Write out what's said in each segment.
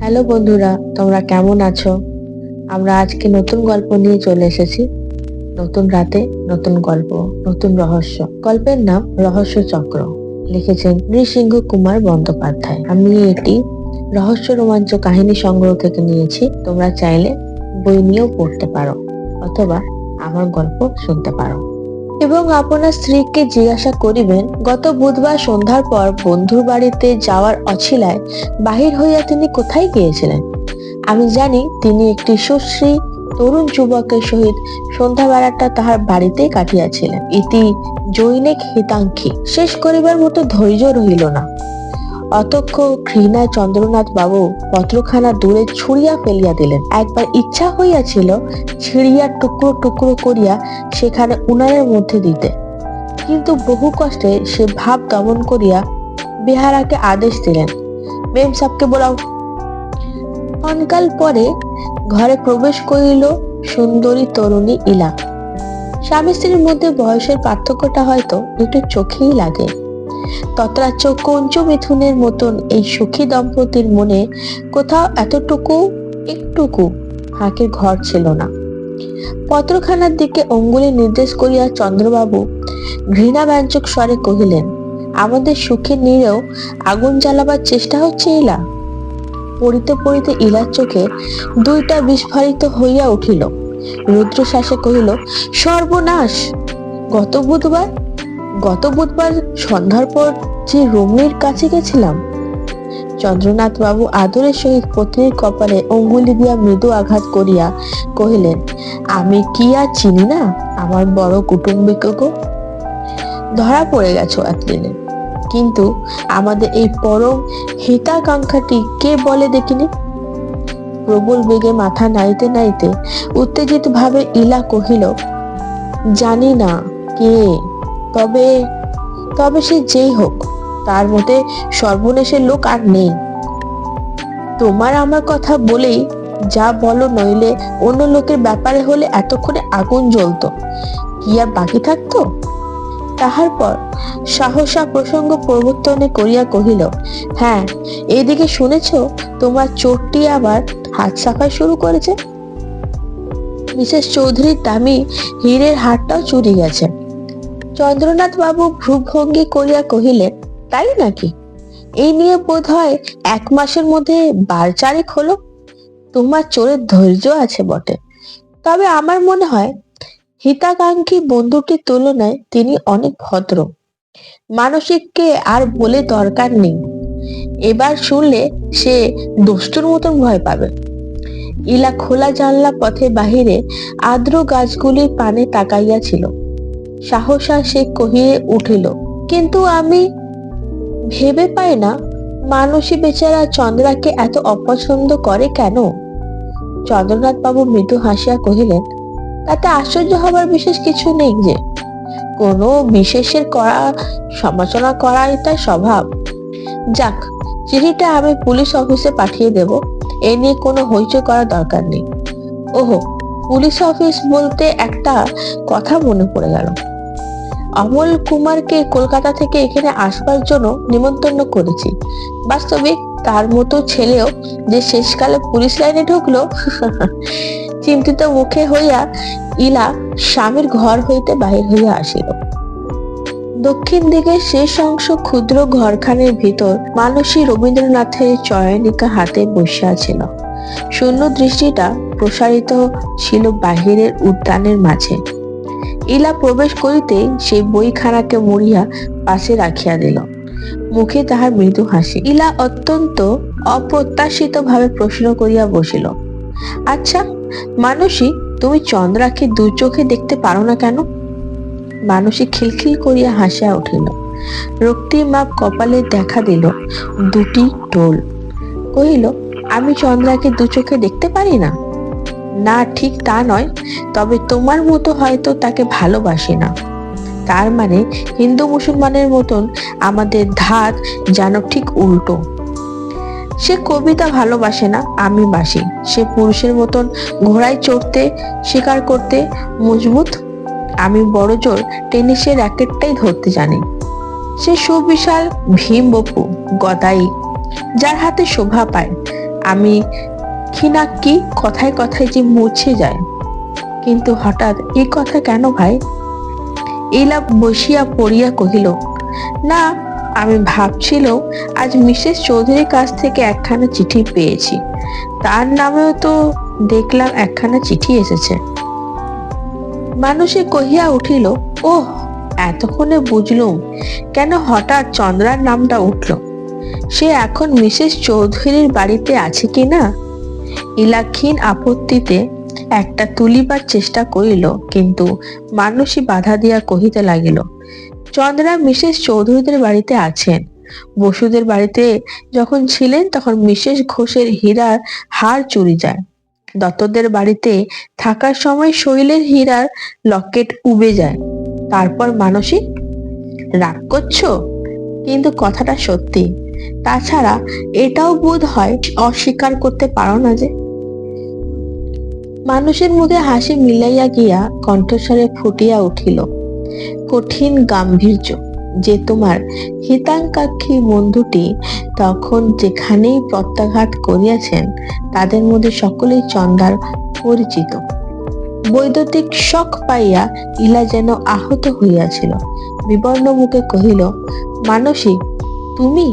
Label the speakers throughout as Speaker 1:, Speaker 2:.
Speaker 1: Hello বন্ধুরা, তোমরা কেমন আছো? আমরা আজকে নতুন গল্প নিয়ে চলে এসেছি। নতুন রাতে নতুন গল্প, নতুন রহস্য। গল্পের নাম রহস্য চক্র। লিখেছেন নৃসিংহ কুমার বন্দ্যোপাধ্যায়। আমি এটি রহস্য রোমাঞ্চ কাহিনী সংগ্রহ থেকে নিয়েছি। তোমরা চাইলে বই নিয়েও পড়তে পারো অথবা আমার গল্প শুনতে পারো। এবং আপনার স্ত্রীকে জিজ্ঞাসা করিবেন, গত বুধবার সন্ধ্যার পর বন্ধুর বাড়িতে যাওয়ার অছিলায় বাহির হইয়া তিনি কোথায় গিয়েছিলেন। আমি জানি তিনি একটি সুশ্রী তরুণ যুবকের সহিত সন্ধ্যাবেলাটা তাহার বাড়িতেই কাটিয়াছিলেন। ইতি জৈনিক হিতাঙ্ক্ষী। শেষ করিবার মতো ধৈর্য রহিল না। অতক্ষ ঘৃণায় চন্দ্রনাথ বাবু পত্রখানা দূরে ছুঁড়িয়া ফেলিয়া দিলেন। একবার ইচ্ছা হইয়াছিল ছিঁড়িয়া টুকরো টুকরো করিয়া সেখানে উনানের মধ্যে দিতে, কিন্তু বহু কষ্টে সে ভাব দমন করিয়া বেহারাকে আদেশ দিলেন, মেম সাহেবকে বোলাও। ক্ষণকাল পরে ঘরে প্রবেশ করিল সুন্দরী তরুণী ইলা। স্বামী স্ত্রীর মধ্যে বয়সের পার্থক্যটা হয়তো একটু চোখেই লাগে। তত্রাচ কঞ্চ মিথুনের মতন এই সুখী দম্পতির মনে কোথাও এতটুকু একটুকু ফাঁকের ঘর ছিল না। পত্রখানার দিকে অঙ্গুলি নির্দেশ করিয়া চন্দ্রবাবু ঘৃণাব্যঞ্জক স্বরে কহিলেন, আমাদের সুখে নিরেও আগুন জ্বালাবার চেষ্টা হচ্ছে ইলা। পড়িতে পড়িতে ইলার চোখে দুইটা বিস্ফারিত হইয়া উঠিল। রুদ্রশ্বাসে কহিল, সর্বনাশ! গত বুধবার সন্ধ্যার পর যে রমণীর কাছে গেছিলাম। চন্দ্রনাথ বাবু আদরের সহিত পত্নীর কপালে অঙ্গুলি দিয়া মৃদু আঘাত করিয়া কহিলেন, আমি কি আর চিনি না আমার বড় কুটুম্বিক গো? ধরা পড়ে গেছো এতদিনে, কিন্তু আমাদের এই পরম হিতাকাঙ্ক্ষাটি কে বলে দেখিনি? প্রবল বেগে মাথা নাড়িতে নাড়িতে উত্তেজিত ভাবে ইলা কহিল, জানি না কে, তবে তবে সে যেই হোক, তার মতে সর্বনেশের লোক আর নেই। তোমার আমার কথা বলেই যা বলো, নইলে অন্য লোকের ব্যাপারে হলে এতক্ষণে আগুন জ্বলতো, কি আর বাকি থাকতো? তাহার পর সাহসা প্রসঙ্গ প্রবর্তনে করিয়া কহিল, হ্যাঁ, এইদিকে শুনেছ তোমার চোরটি আবার হাত সাফাই শুরু করেছে। মিসেস চৌধুরীর দামি হীরের হারটাও চুরি গেছে। চন্দ্রনাথ বাবু ভ্রুভঙ্গি করিয়া কহিলেন, তাই নাকি? এই নিয়ে বোধ হয় 1 মাসের মধ্যে বার চারেক হলো। তোমার চোরের ধৈর্য আছে বটে, তবে আমার মনে হয় হিতাকাঙ্ক্ষী বন্ধুটির তুলনায় তিনি অনেক ভদ্র। মানসিককে আর বলে দরকার নেই, এবার শুনলে সে দস্তুর মতন ভয় পাবে। ইলা খোলা জানলা পথে বাহিরে আর্দ্র গাছগুলির পানে তাকাইয়াছিল। সাহসা সে কহিয়ে উঠিল, কিন্তু আমি ভেবে পাই না মানসী বেচারা চন্দ্রাকে এত অপছন্দ করে কেন? চন্দ্রনাথ বাবু মৃদু হাসিয়া কহিলেন, তাতে আশ্চর্য হবার বিশেষ কিছু নেই যে, কোনো বিশেষের করা সমালোচনা করাই তার স্বভাব। যাক, চিঠিটা আমি পুলিশ অফিসে পাঠিয়ে দেব, এ নিয়ে কোনো হইচই করার দরকার নেই। ওহো, পুলিশ অফিস বলতে একটা কথা মনে পড়ে গেল। অমল কুমারকে কলকাতা থেকে এখানে আসবার জন্য নিমন্ত্রণ করেছি। বাস্তবিক তার মতো ছেলেও যে শেষকালে পুলিশ লাইনে ঢুকলো। চিন্তিত মুখে হইয়া ইলা স্বামীর ঘর হইতে বাহির হইয়া আসিল। দক্ষিণ দিকে শেষ অংশ ক্ষুদ্র ঘরখানের ভিতর মানসী রবীন্দ্রনাথের চয়নিকা হাতে বসিয়া ছিল। শূন্য দৃষ্টিটা প্রসারিত ছিল বাহিরের উদ্যানের মাঝে। ইলা প্রবেশ করিতেই সেই বইখানাকে মুড়িয়া পাশে রাখিয়া দিল। মুখে তাহার মৃদু হাসি। ইলা অত্যন্ত অপ্রত্যাশিত ভাবে প্রশ্ন করিয়া বসিল, আচ্ছা মানসী, তুমি চন্দ্রাকে দু চোখে দেখতে পারো না কেন? মানসী খিলখিল করিয়া হাসিয়া উঠিল। রক্তিমাপ কপালে দেখা দিল দুটি টোল। কহিল, আমি চন্দ্রাকে দু চোখে দেখতে পারি না? না, ঠিক তা নয়, তবে তোমার মতো হয়তো তাকে ভালোবাসি না। তার মানে হিন্দু মুসলমানের মতন আমাদের ধাত যেন ঠিক উল্টো। সে কবিতা ভালোবাসে না, আমি বাসি। সে পুরুষের মতন ঘোড়ায় চড়তে, শিকার করতে মজবুত, আমি বড় জোর টেনিসের র্যাকেটটাই ধরতে জানি। সে সুবিশাল ভীম বপু গদাই, যার হাতে শোভা পায়, আমি খিনাক্কি কথায় কথায় যে মুছে যায়। কিন্তু হঠাৎ এই কথা কেন ভাই? ইলা বসিয়া পড়িয়া কহিল, না, আমি ভাবছিল আজ মিসেস চৌধুরীর কাছ থেকে একখানা চিঠি পেয়েছি, তার নামেও তো দেখলাম একখানা চিঠি এসেছে। মানুষে কহিয়া উঠিল, ওহ, এতক্ষণে বুঝলুম কেন হঠাৎ চন্দ্রার নামটা উঠল। সে এখন মিসেস চৌধুরীর বাড়িতে আছে কি না? ইলা ক্ষীণ আপত্তিতে একটা তুলিবার চেষ্টা করিল, কিন্তু মানুষই বাধা দিয়া কহিতে লাগিল, চন্দ্রা মিসেস চৌধুরীদের বাড়িতে আছেন। বসুদের বাড়িতে যখন ছিলেন তখন মিসেস ঘোষের হীরার হার চুরি যায়। দত্তদের বাড়িতে থাকার সময় শৈলের হীরার লকেট উবে যায়। তারপর মানসিক রাগ করছো, কিন্তু কথাটা সত্যি। তাছাড়া এটাও বোধ হয় অস্বীকার করতে পারো না যে। মানুষের মুখে হাসি মিলাইয়া গিয়া কণ্ঠস্বরে ফুটিয়া উঠিল কঠিন গাম্ভীর্য, যে তোমার হিতাকাঙ্ক্ষী বন্ধুটি তখন যেখানেই প্রত্যাঘাত করিয়াছেন তাদের মধ্যে সকলেই চন্দ্রার পরিচিত। বৈদ্যুতিক শক পাইয়া ইলা যেন আহত হইয়াছিল। বিবর্ণ মুখে কহিল, মানসিক, তুমি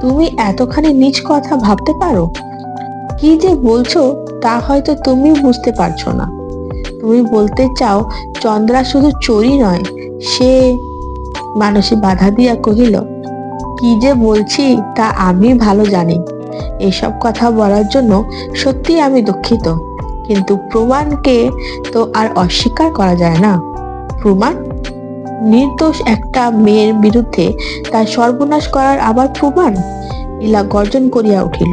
Speaker 1: তুমি এতখানি নিজ কথা ভাবতে পারো? কি যে বলছো তা হয়তো তুমি বুঝতে পারছো না। তুমি বলতে চাও চন্দ্রা শুধু চোরই নয়, সে। মানসী বাধা দিয়া কহিল, কি যে বলছি তা আমি ভালো জানি। এসব কথা বলার জন্য সত্যি আমি দুঃখিত, কিন্তু প্রমাণকে তো আর অস্বীকার করা যায় না। প্রমাণ? নির্দোষ একটা মেয়ের বিরুদ্ধে তার সর্বনাশ করার আবার প্রমাণ? ইলা গর্জন করিয়া উঠিল,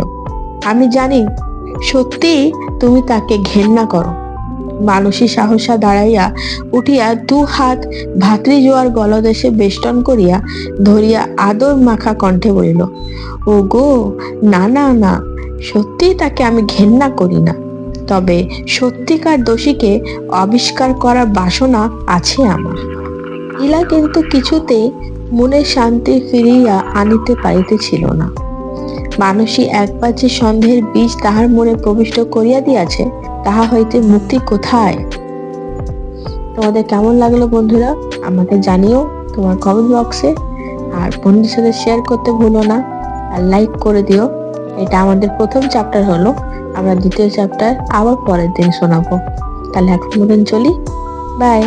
Speaker 1: আমি জানি সত্যি তুমি তাকে ঘেন্না করো। মানসী সাহসা দাঁড়াইয়া উঠিয়া দু হাত ভাতৃজোয়ার গলদেশে বেষ্টন করিয়া ধরিয়া আদর মাখা কণ্ঠে বলিল, ও গো, না না না, সত্যি তাকে আমি ঘেন্না করি না, তবে সত্যিকার দোষীকে আবিষ্কার করার বাসনা আছে আমার। ইলা কিন্তু কিছুতেই মনের শান্তি ফিরিয়া আনিতে পারিতেছিল না। মানসী একবার যে সন্দেহের বীজ তাহার মনে প্রবিষ্ট করিয়া দিয়াছে, তাহা হইতে মুক্তি কোথায়? তোমাদের কেমন লাগলো বন্ধুরা আমাকে জানিও তোমার কমেন্ট বক্সে, আর বন্ধুদের সাথে শেয়ার করতে ভুলো না, আর লাইক করে দিও। এটা আমাদের প্রথম চ্যাপ্টার হলো, আমরা দ্বিতীয় চ্যাপ্টার আবার পরের দিন শোনাবো। তাহলে এখন মতন চলি, বাই।